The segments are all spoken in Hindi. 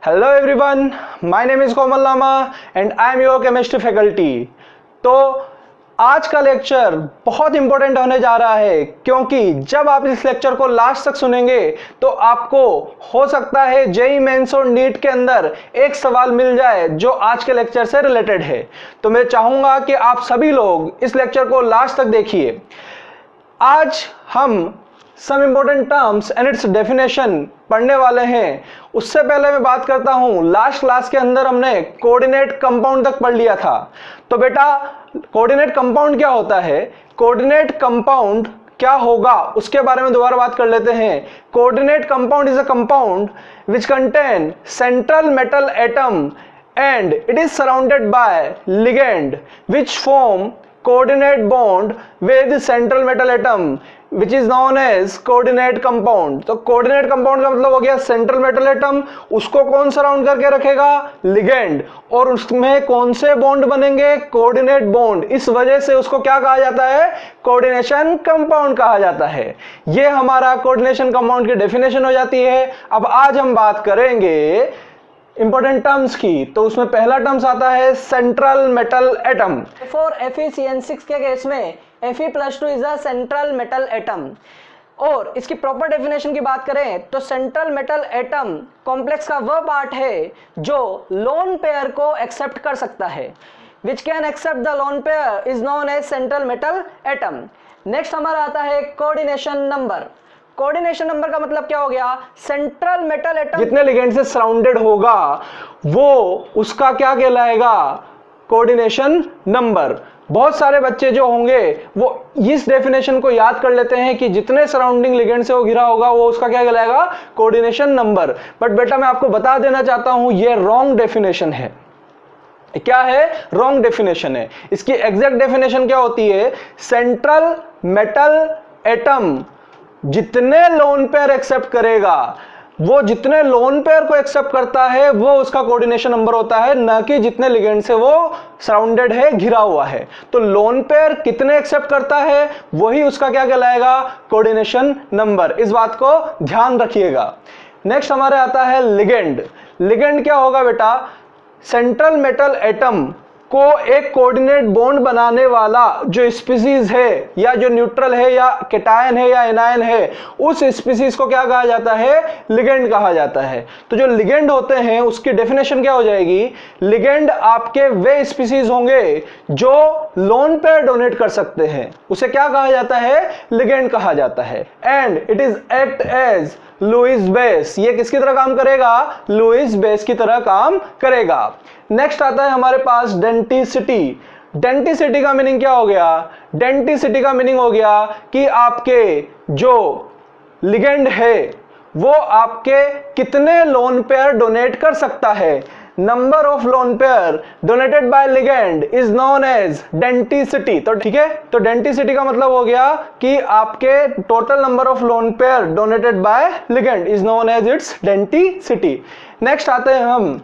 Hello everyone, my name is Komal Lama and I am your chemistry faculty. तो आज का लेक्चर बहुत इंपॉर्टेंट होने जा रहा है, क्योंकि जब आप इस लेक्चर को लास्ट तक सुनेंगे तो आपको हो सकता है जेईई मेंस और नीट के अंदर एक सवाल मिल जाए जो आज के लेक्चर से रिलेटेड है। तो मैं चाहूंगा कि आप सभी लोग इस लेक्चर को लास्ट तक देखिए। आज हम some important terms and its definition पढ़ने वाले हैं। उससे पहले मैं बात करता हूं, लास्ट क्लास के अंदर हमने कोऑर्डिनेट कंपाउंड तक पढ़ लिया था। तो बेटा, कोऑर्डिनेट कंपाउंड क्या होता है, कोऑर्डिनेट कंपाउंड क्या होगा उसके बारे में दोबारा बात कर लेते हैं। Coordinate compound is a compound which contain central metal atom and it is surrounded by ligand which form coordinate bond with central metal atom which is known as coordinate compound। तो coordinate compound का मतलब हो गया central metal atom, उसको कौन सराउंड करके रखेगा, ligand, और उसमें कौन से बॉन्ड बनेंगे, कोऑर्डिनेट बॉन्ड। इस वजह से उसको क्या कहा जाता है, कोऑर्डिनेशन कंपाउंड कहा जाता है। ये हमारा कोऑर्डिनेशन कंपाउंड की डेफिनेशन हो जाती है। अब आज हम बात करेंगे इंपॉर्टेंट टर्म्स की। तो उसमें पहला टर्म्स आता है central metal atom. For Fe(CN6) के केस में Fe+2 is a central metal atom. और इसकी प्रॉपर डेफिनेशन की बात करें तो सेंट्रल मेटल एटम कॉम्प्लेक्स का वह पार्ट है जो लोन पेयर को एक्सेप्ट कर सकता है। Which can accept the lone pair is known as central metal atom. Next हमारा आता है कोऑर्डिनेशन नंबर। कोऑर्डिनेशन नंबर का मतलब क्या हो गया, सेंट्रल मेटल एटम जितने लिगेंड से सराउंडेड होगा वो उसका क्या कहलाएगा, कोऑर्डिनेशन नंबर। बहुत सारे बच्चे जो होंगे वो इस डेफिनेशन को याद कर लेते हैं कि जितने सराउंडिंग लिगेंड से वो घिरा होगा वो उसका क्या कहलाएगा, कोऑर्डिनेशन नंबर। बट बेटा, मैं आपको बता देना चाहता हूं ये रॉन्ग डेफिनेशन है। क्या है, रॉन्ग डेफिनेशन है। इसकी एग्जैक्ट डेफिनेशन क्या होती है, सेंट्रल मेटल एटम जितने लोन पेयर एक्सेप्ट करेगा, वो जितने लोन पेयर को एक्सेप्ट करता है वो उसका कोऑर्डिनेशन नंबर होता है, न कि जितने लिगेंड से वो सराउंडेड है, घिरा हुआ है। तो लोन पेयर कितने एक्सेप्ट करता है वही उसका क्या कहलाएगा, कोऑर्डिनेशन नंबर। इस बात को ध्यान रखिएगा। नेक्स्ट हमारे आता है लिगेंड। लिगेंड क्या होगा बेटा, सेंट्रल मेटल एटम को एक कोऑर्डिनेट बॉन्ड बनाने वाला जो स्पीसीज है, या जो न्यूट्रल है, या कैटायन है, या एनायन है, उस स्पीसीज को क्या कहा जाता है, लिगेंड कहा जाता है। तो जो लिगेंड होते हैं उसकी डेफिनेशन क्या हो जाएगी, लिगेंड आपके वे स्पीसीज होंगे जो लोन पेयर डोनेट कर सकते हैं, उसे क्या कहा जाता है, लिगेंड कहा जाता है। And it is act as Lewis base. ये किसकी तरह काम करेगा, लुईस बेस की तरह काम करेगा। नेक्स्ट आता है हमारे पास डेंटिसिटी। डेंटिसिटी का मीनिंग क्या हो गया, डेंटिसिटी का मीनिंग हो गया कि आपके जो लिगेंड है वो आपके कितने लोन पेयर डोनेट कर सकता है। Number of lone pair donated by ligand is known as denticity. तो ठीक है, तो डेंटिसिटी का मतलब हो गया कि आपके total number of lone pair donated by ligand is known as its denticity. Next आते हैं हम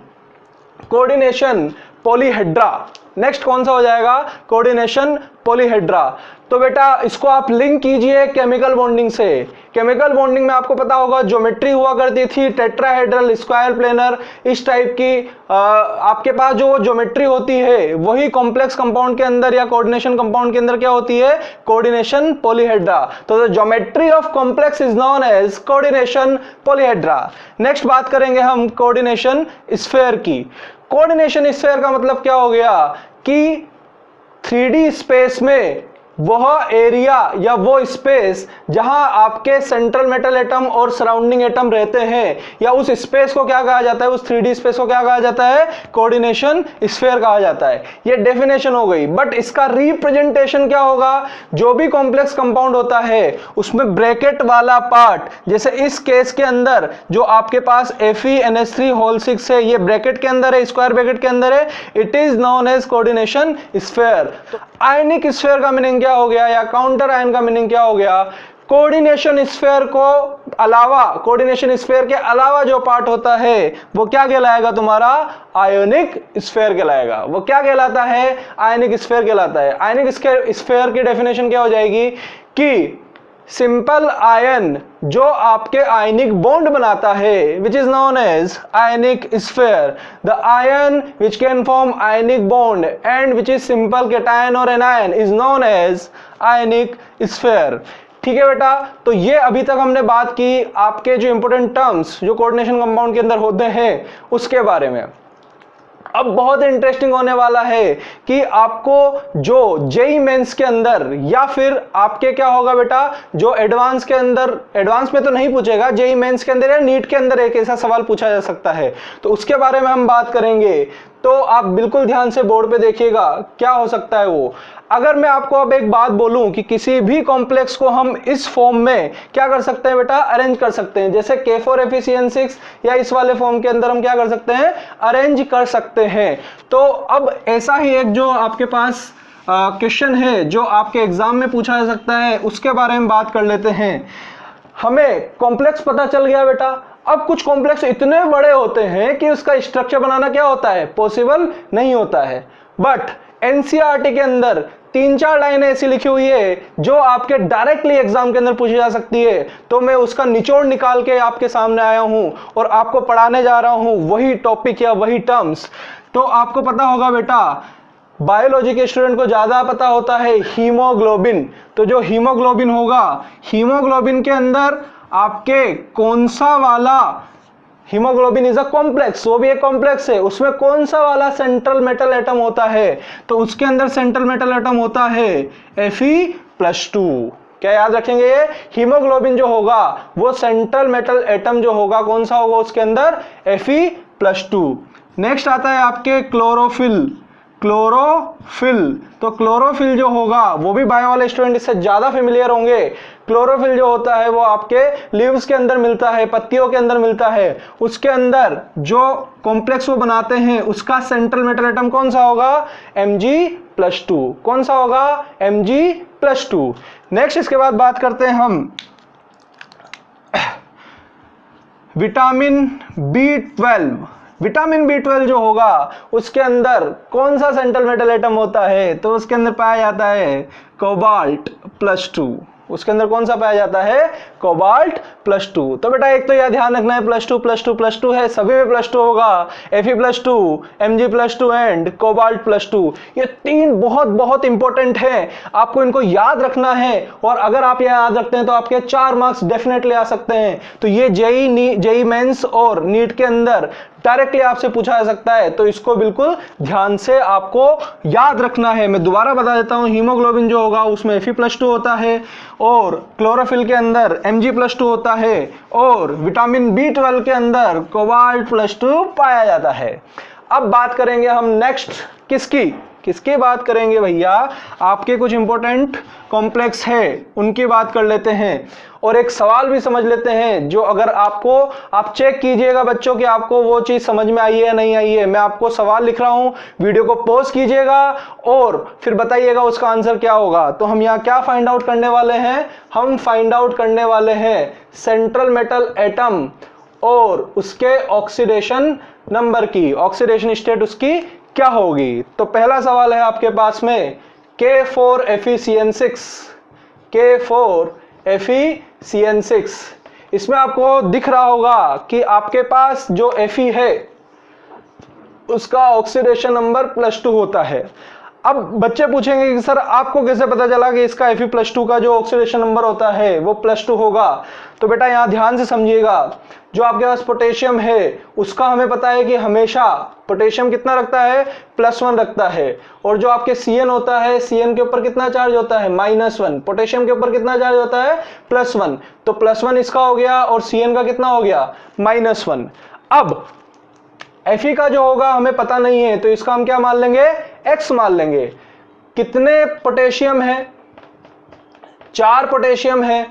कोऑर्डिनेशन पॉलीहेड्रा। नेक्स्ट कौन सा हो जाएगा, कोऑर्डिनेशन पॉलीहेड्रा। तो बेटा इसको आप लिंक कीजिए केमिकल बॉन्डिंग से। केमिकल बॉन्डिंग में आपको पता होगा ज्योमेट्री हुआ करती थी, टेट्राहेड्रल, स्क्वायर प्लेनर, इस टाइप की आपके पास जो ज्योमेट्री होती है वही कॉम्प्लेक्स कंपाउंड के अंदर या कोऑर्डिनेशन कंपाउंड के अंदर क्या होती है, कोऑर्डिनेशन पॉलीहेड्रा। तो geometry of complex is known as coordination polyhedra. Next बात करेंगे हम कोऑर्डिनेशन स्फीयर की। कोऑर्डिनेशन स्फीयर का मतलब क्या हो गया कि 3D स्पेस में वह एरिया या वो स्पेस जहां आपके सेंट्रल मेटल एटम और सराउंडिंग एटम रहते हैं, या उस स्पेस को क्या कहा जाता है, उस 3D स्पेस को क्या कहा जाता है, कोऑर्डिनेशन स्फीयर कहा जाता है। ये डेफिनेशन हो गई। बट इसका रिप्रेजेंटेशन क्या होगा, जो भी कॉम्प्लेक्स कंपाउंड होता है उसमें ब्रैकेट वाला पार्ट, जैसे इस केस के अंदर जो आपके पास FeNH3 है, ये ब्रैकेट के अंदर है, स्क्वायर ब्रैकेट के अंदर है, it is known as coordination sphere. Ionic sphere का मीनिंग क्या हो गया, या काउंटर आयन का मीनिंग क्या हो गया, कोऑर्डिनेशन स्फीयर को अलावा, कोऑर्डिनेशन स्फीयर के अलावा जो पार्ट होता है वो क्या कहलाएगा तुम्हारा, आयोनिक स्फीयर कहलाएगा। वो क्या कहलाता है, आयनिक स्फीयर कहलाता है। आयनिक स्फीयर की डेफिनेशन क्या हो जाएगी कि सिंपल आयन जो आपके आयनिक बॉन्ड बनाता है, which is known as ionic sphere, the ion which can form ionic bond and which is simple cation और anion is known as ionic sphere. ठीक है बेटा, तो ये अभी तक हमने बात की आपके जो इंपॉर्टेंट टर्म्स जो कोऑर्डिनेशन कंपाउंड के अंदर होते हैं उसके बारे में। अब बहुत इंटरेस्टिंग होने वाला है कि आपको जो जेई मेंस के अंदर या फिर आपके क्या होगा बेटा, जो एडवांस के अंदर, एडवांस में तो नहीं पूछेगा, जेई मेंस के अंदर या नीट के अंदर एक ऐसा सवाल पूछा जा सकता है, तो उसके बारे में हम बात करेंगे। तो आप बिल्कुल ध्यान से बोर्ड पे देखिएगा क्या हो सकता है वो। अगर मैं आपको अब एक बात बोलूं कि किसी भी कॉम्प्लेक्स को हम इस फॉर्म में क्या कर सकते हैं बेटा, अरेंज कर सकते हैं, जैसे K4FeCN6 या इस वाले फॉर्म के अंदर हम क्या कर सकते हैं, अरेंज कर सकते हैं। तो अब ऐसा ही एक जो आपके पास क्वेश्चन है जो आपके एग्जाम में पूछा जा सकता है, उसके बारे में बात कर लेते हैं। हमें कॉम्प्लेक्स पता चल गया बेटा, अब कुछ कॉम्प्लेक्स इतने बड़े होते हैं कि उसका स्ट्रक्चर बनाना क्या होता है, पॉसिबल नहीं होता है। बट एनसीईआरटी के अंदर 3-4 लाइनें ऐसी लिखी हुई है जो आपके डायरेक्टली एग्जाम के अंदर पूछी जा सकती है, तो मैं उसका निचोड़ निकाल के आपके सामने आया हूं और आपको पढ़ाने जा रहा हूं वही टॉपिक या वही टर्म्स। तो आपको पता होगा बेटा, बायोलॉजी के स्टूडेंट को ज्यादा पता होता है हीमोग्लोबिन। तो जो हीमोग्लोबिन होगा, हीमोग्लोबिन के अंदर आपके कौन सा वाला, हीमोग्लोबिन इज अ कॉम्प्लेक्स, वो भी एक कॉम्प्लेक्स है, उसमें कौन सा वाला सेंट्रल मेटल एटम होता है, तो उसके अंदर सेंट्रल मेटल एटम होता है Fe+2। क्या याद रखेंगे, ये हीमोग्लोबिन जो होगा वो सेंट्रल मेटल एटम जो होगा कौन सा होगा उसके अंदर, Fe+2। नेक्स्ट आता है आपके क्लोरोफिल। क्लोरोफिल, तो क्लोरोफिल जो होगा वो भी बायो वाले स्टूडेंट इससे ज्यादा फेमिलियर होंगे। क्लोरोफिल जो होता है वो आपके लीव्स के अंदर मिलता है, पत्तियों के अंदर मिलता है, उसके अंदर जो कॉम्प्लेक्स वो बनाते हैं उसका सेंट्रल मेटल एटम कौन सा होगा, Mg+2। कौन सा होगा, Mg+2। नेक्स्ट इसके बाद बात करते हैं हम विटामिन B12। विटामिन B12 जो होगा उसके अंदर कौन सा सेंट्रल मेटल एटम होता है, तो उसके अंदर पाया जाता है कोबाल्ट+2। उसके अंदर कौन सा पाया जाता है, कोबाल्ट+2। तो बेटा एक तो यह ध्यान रखना है +2+2+2 है, सभी में +2 होगा, Fe+2, Mg+2 एंड कोबाल्ट+2। ये 3 बहुत बहुत इंपॉर्टेंट है, आपको इनको याद रखना है, और अगर आप यह याद रखते हैं तो आपके 4 मार्क्स डेफिनेटली आ सकते हैं। तो ये जेई मेंस और नीट के अंदर डायरेक्टली आपसे पूछा जा सकता है, तो इसको बिल्कुल ध्यान से आपको याद रखना है। मैं दोबारा बता देता हूं, हीमोग्लोबिन जो होगा उसमें Fe+2 होता है, और क्लोरोफिल के अंदर Mg+2 होता है, और विटामिन B12 के अंदर कोबाल्ट+2 पाया जाता है। अब बात करेंगे हम नेक्स्ट किसकी बात करेंगे भैया, आपके कुछ इंपॉर्टेंट कॉम्प्लेक्स है उनकी बात कर लेते हैं, और एक सवाल भी समझ लेते हैं जो अगर आप चेक कीजिएगा बच्चों कि आपको वो चीज समझ में आई है या नहीं आई है। मैं आपको सवाल लिख रहा हूं, वीडियो को पॉज कीजिएगा और फिर बताइएगा उसका आंसर क्या होगा। तो हम यहाँ क्या फाइंड आउट करने वाले हैं, हम फाइंड आउट करने वाले हैं सेंट्रल मेटल एटम और उसके ऑक्सीडेशन नंबर की, ऑक्सीडेशन स्टेट उसकी क्या होगी। तो पहला सवाल है आपके पास में K4FeCN6। K4FeCN6, इसमें आपको दिख रहा होगा कि आपके पास जो Fe है उसका ऑक्सीडेशन नंबर +2 होता है। अब बच्चे पूछेंगे कि सर आपको कैसे पता चला कि इसका Fe+2 का जो ऑक्सीडेशन नंबर होता है वो +2 होगा। तो बेटा यहाँ ध्यान से समझिएगा, जो आपके पास पोटेशियम है उसका हमें पता है कि हमेशा पोटेशियम कितना रखता है, +1 रखता है, और जो आपके Cn होता है, Cn के ऊपर कितना चार्ज होता है, -1। पोटेशियम के ऊपर कितना चार्ज होता है, +1, तो +1 इसका हो गया और Cn का कितना हो गया, -1। अब Fe का जो होगा हमें पता नहीं है, तो इसका हम क्या मान लेंगे, X मान लेंगे। कितने पोटेशियम है, 4 पोटेशियम है,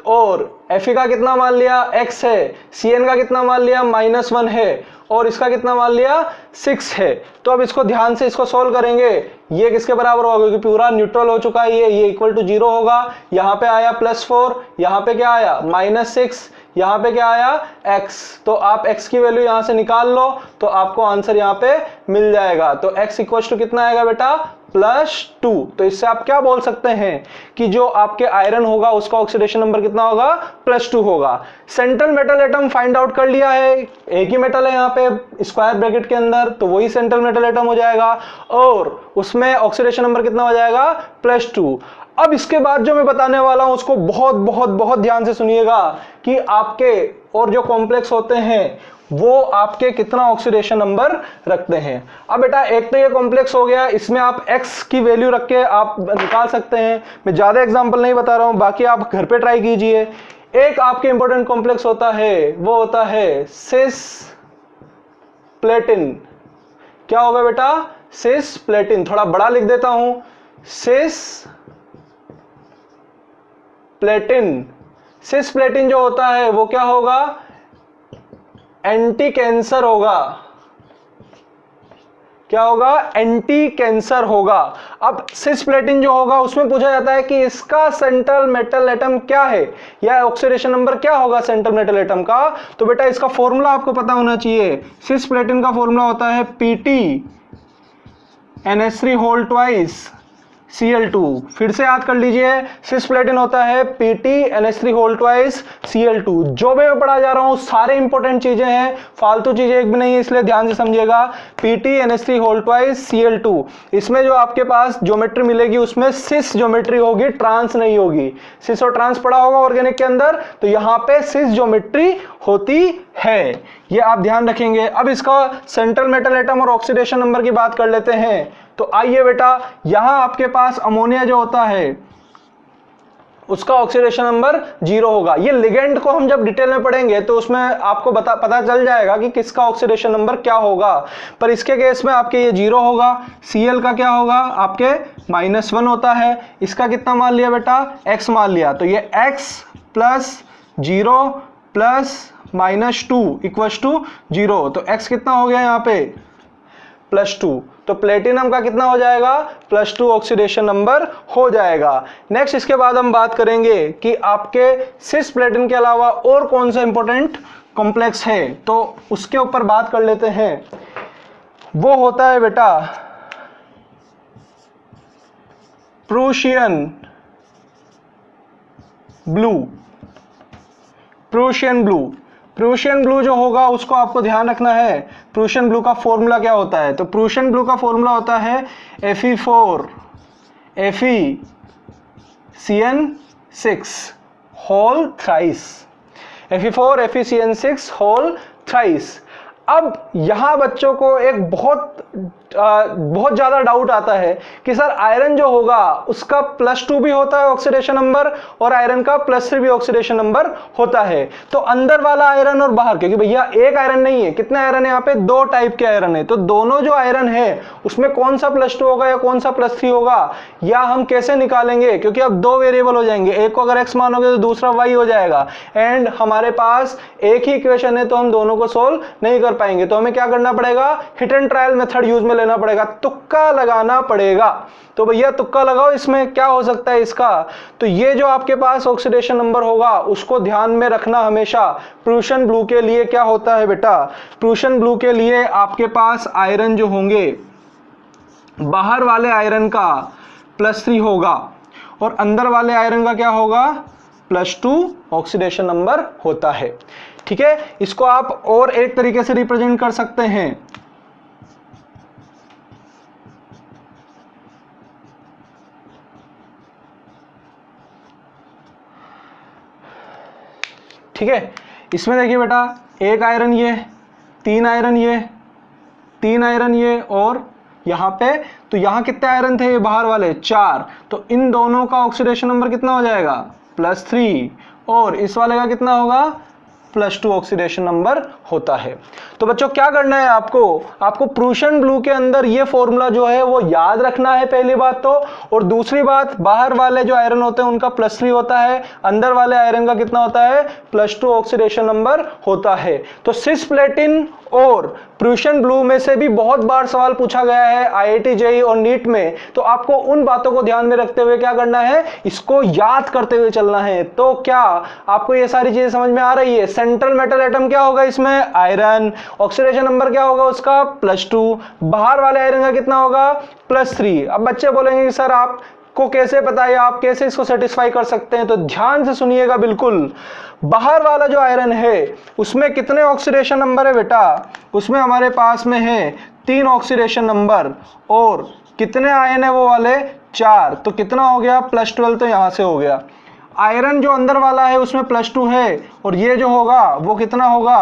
और Fe का कितना मान लिया, X है, Cn का कितना मान लिया, -1 है, और इसका कितना मान लिया, 6 है। तो अब इसको ध्यान से इसको सोल्व करेंगे, ये किसके बराबर होगा, क्योंकि पूरा न्यूट्रल हो चुका है, ये इक्वल टू 0 होगा। यहाँ पे आया +4, यहाँ पे क्या आया -6, यहाँ पे क्या आया x। तो आप x की वैल्यू यहाँ से निकाल लो तो आपको आंसर यहाँ पे मिल जाएगा। तो x इक्वल टू कितना आएगा बेटा, +2। तो इससे आप क्या बोल सकते हैं कि जो आपके आयरन होगा उसका ऑक्सीडेशन नंबर कितना होगा, +2 होगा। Central metal atom find out कर लिया है, एक ही मेटल है यहाँ पे स्क्वायर ब्रैकेट के अंदर, तो वही सेंट्रल मेटल एटम हो जाएगा और उसमें ऑक्सीडेशन नंबर कितना हो जाएगा, +2। अब इसके बाद जो मैं बताने वाला हूं उसको बहुत बहुत बहुत ध्यान से सुनिएगा कि आपके और जो कॉम्प्लेक्स होते हैं वो आपके कितना ऑक्सीडेशन नंबर रखते हैं। अब बेटा एक तो ये कॉम्प्लेक्स हो गया, इसमें आप x की वैल्यू रख के आप निकाल सकते हैं। मैं ज्यादा एग्जांपल नहीं बता रहा हूं, बाकी आप घर पे ट्राई कीजिए। एक आपके इंपॉर्टेंट कॉम्प्लेक्स होता है, वो होता है सिस प्लेटिन। क्या होगा बेटा, सिस प्लेटिन। थोड़ा बड़ा लिख देता हूं, सिस प्लेटिन। सिस प्लेटिन जो होता है वो क्या होगा, एंटी कैंसर होगा। क्या होगा, एंटी कैंसर होगा। अब सिस्प्लेटिन जो होगा उसमें पूछा जाता है कि इसका सेंट्रल मेटल एटम क्या है या ऑक्सीडेशन नंबर क्या होगा सेंट्रल मेटल एटम का। तो बेटा इसका फॉर्मूला आपको पता होना चाहिए। सिस्प्लेटिन का फॉर्मूला होता है Pt(NH3)2 Cl2। फिर से याद कर लीजिए, सिस्प्लेटिन होता है Pt(NH3)2 Cl2। जो भी मैं पढ़ा जा रहा हूं सारे इंपॉर्टेंट चीजें हैं, फालतू चीजें एक भी नहीं है, इसलिए ध्यान से समझिएगा। Pt(NH3)2 Cl2, इसमें जो आपके पास ज्योमेट्री मिलेगी उसमें सिस ज्योमेट्री होगी, ट्रांस नहीं होगी। सिस और ट्रांस पढ़ा होगा ऑर्गेनिक के अंदर, तो यहां पे सिस ज्योमेट्री होती है, ये आप ध्यान रखेंगे। अब इसका सेंट्रल मेटल एटम और ऑक्सीडेशन नंबर की बात कर लेते हैं। तो आइए बेटा, यहां आपके पास अमोनिया जो होता है उसका ऑक्सीडेशन नंबर 0 होगा। ये लिगेंड को हम जब डिटेल में पढ़ेंगे तो उसमें आपको पता चल जाएगा कि किसका ऑक्सीडेशन नंबर क्या होगा, पर इसके केस में आपके ये 0 होगा। Cl का क्या होगा, आपके -1 होता है। इसका कितना मान लिया बेटा, x मान लिया, तो ये x + 0 + -2 = 0। तो x कितना हो गया यहाँ पे, +2। तो प्लेटिनम का कितना हो जाएगा, +2 ऑक्सीडेशन नंबर हो जाएगा। नेक्स्ट इसके बाद हम बात करेंगे कि आपके सिस प्लेटिन के अलावा और कौन सा इंपॉर्टेंट कॉम्प्लेक्स है, तो उसके ऊपर बात कर लेते हैं। वो होता है बेटा Prussian blue. Prussian blue, Prussian blue जो होगा उसको आपको ध्यान रखना है। प्रूशियन ब्लू का फॉर्मूला क्या होता है, तो प्रूशियन ब्लू का फॉर्मूला होता है Fe4 FeCN6 whole thrice. Fe4 FeCN6 whole thrice. अब यहां बच्चों को एक बहुत ज्यादा डाउट आता है कि सर आयरन जो होगा उसका +2 भी होता है ऑक्सीडेशन नंबर और आयरन का +3 भी ऑक्सीडेशन नंबर होता है। तो अंदर वाला आयरन और बाहर, क्योंकि भैया एक आयरन नहीं है, कितने आयरन है यहाँ पे, 2 टाइप के आयरन है। तो दोनों जो आयरन है उसमें कौन सा +2 होगा या कौन सा +3 होगा, या हम कैसे निकालेंगे, क्योंकि अब 2 वेरिएबल हो जाएंगे, एक को अगर x मानोगे तो दूसरा y हो जाएगा। एंड हमारे पास एक ही इक्वेशन है तो हम दोनों को सोल्व नहीं कर पाएंगे। तो हमें क्या करना पड़ेगा, hit and trial method use में लेना पड़ेगा, तुक्का लगाना पड़ेगा। तो भैया तुक्का लगाओ, इसमें क्या हो सकता है इसका, तो ये जो आपके पास ऑक्सीडेशन नंबर होगा उसको ध्यान में रखना हमेशा। प्रूशियन ब्लू के लिए क्या होता है बेटा, प्रूशियन ब्लू के लिए आपके पास आयरन जो होंगे, बाहर वाले आयरन का +3 होगा और अंदर वाले आयरन का क्या होगा, +2 ऑक्सीडेशन नंबर होता है। ठीक है, इसको आप और एक तरीके से रिप्रेजेंट कर सकते हैं। ठीक है, इसमें देखिए बेटा, एक आयरन ये, 3 आयरन ये, 3 आयरन ये, और यहां पे, तो यहां कितने आयरन थे, ये बाहर वाले 4। तो इन दोनों का ऑक्सीडेशन नंबर कितना हो जाएगा, +3, और इस वाले का कितना होगा, +2 ऑक्सीडेशन नंबर होता है। तो बच्चों क्या करना है आपको प्रूशियन ब्लू के अंदर ये फॉर्मूला जो है वो याद रखना है, पहली बात तो। और दूसरी बात, बाहर वाले जो आयरन होते हैं उनका +3 होता है, अंदर वाले आयरन का कितना होता है, +2 ऑक्सीडेशन नंबर होता है। तो सिस प्लेटिन और प्रूशियन ब्लू में से भी बहुत बार सवाल पूछा गया है IIT JEE और नीट में, तो आपको उन बातों को ध्यान में रखते हुए क्या करना है, इसको याद करते हुए चलना है। तो क्या आपको ये सारी चीजें समझ में आ रही है। सेंट्रल मेटल एटम क्या होगा इसमें, आयरन। ऑक्सीडेशन नंबर क्या होगा उसका, +2। बाहर वाले आयरन का कितना होगा, +3। अब बच्चे बोलेंगे कि सर आपको कैसे पता है, आप कैसे इसको सेटिस्फाई कर सकते हैं, तो ध्यान से सुनिएगा बिल्कुल। बाहर वाला जो आयरन है उसमें कितने ऑक्सीडेशन नंबर है बेटा, उसमें हमारे पास में है 3 ऑक्सीडेशन नंबर, और कितने आयन है वो वाले, 4। तो कितना हो गया, +12, तो यहां से हो गया। आयरन जो अंदर वाला है उसमें +2 है, और ये जो होगा वो कितना होगा,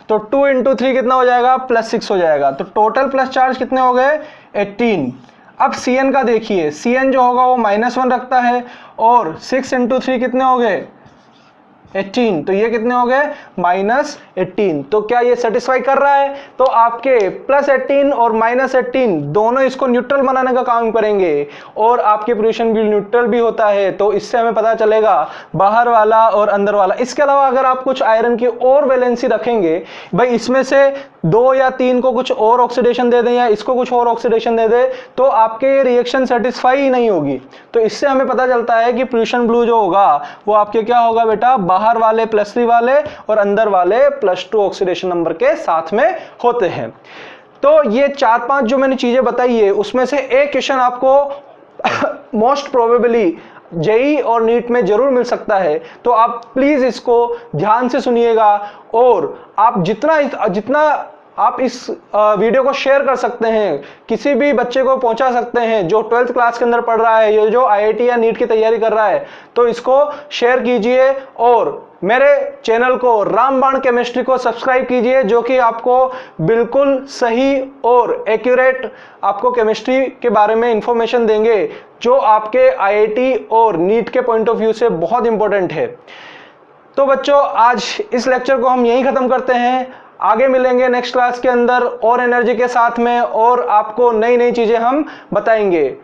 तो 2 × 3 कितना हो जाएगा, +6 हो जाएगा। तो टोटल प्लस चार्ज कितने हो गए, 18। अब Cn का देखिए, Cn जो होगा वो -1 रखता है, और 6 × 3 कितने हो गए, 18। तो ये कितने हो गए, -18। तो क्या ये सेटिस्फाई कर रहा है, तो आपके +18 और -18 दोनों इसको न्यूट्रल बनाने का काम करेंगे, और आपके पोजीशन भी न्यूट्रल भी होता है। तो इससे हमें पता चलेगा बाहर वाला और अंदर वाला। इसके अलावा अगर आप कुछ आयरन की और वैलेंसी रखेंगे, भाई इसमें से 2 या 3 को कुछ और ऑक्सीडेशन दे दें या इसको कुछ और ऑक्सीडेशन दे दें, तो आपके ये रिएक्शन सेटिस्फाई ही नहीं होगी। तो इससे हमें पता चलता है कि पोजीशन ब्लू जो होगा वो आपके क्या होगा बेटा, बाहर वाले +3 वाले और अंदर वाले +2 ऑक्सीडेशन नंबर के साथ में होते हैं। तो ये 4-5 जो मैंने चीजें बताई है उसमें से एक क्वेश्चन आपको मोस्ट प्रोबेबली जेई और नीट में जरूर मिल सकता है। तो आप प्लीज इसको ध्यान से सुनिएगा, और आप जितना आप इस वीडियो को शेयर कर सकते हैं, किसी भी बच्चे को पहुंचा सकते हैं जो 12th क्लास के अंदर पढ़ रहा है, ये जो आईआईटी या नीट की तैयारी कर रहा है, तो इसको शेयर कीजिए। और मेरे चैनल को रामबाण केमिस्ट्री को सब्सक्राइब कीजिए, जो कि आपको बिल्कुल सही और एक्यूरेट आपको केमिस्ट्री के बारे में इंफॉर्मेशन देंगे, जो आपके आईआईटी और नीट के पॉइंट ऑफ व्यू से बहुत इंपॉर्टेंट है। तो बच्चों, आज इस लेक्चर को हम यहीं खत्म करते हैं। आगे मिलेंगे नेक्स्ट क्लास के अंदर और एनर्जी के साथ में, और आपको नई नई चीजें हम बताएंगे।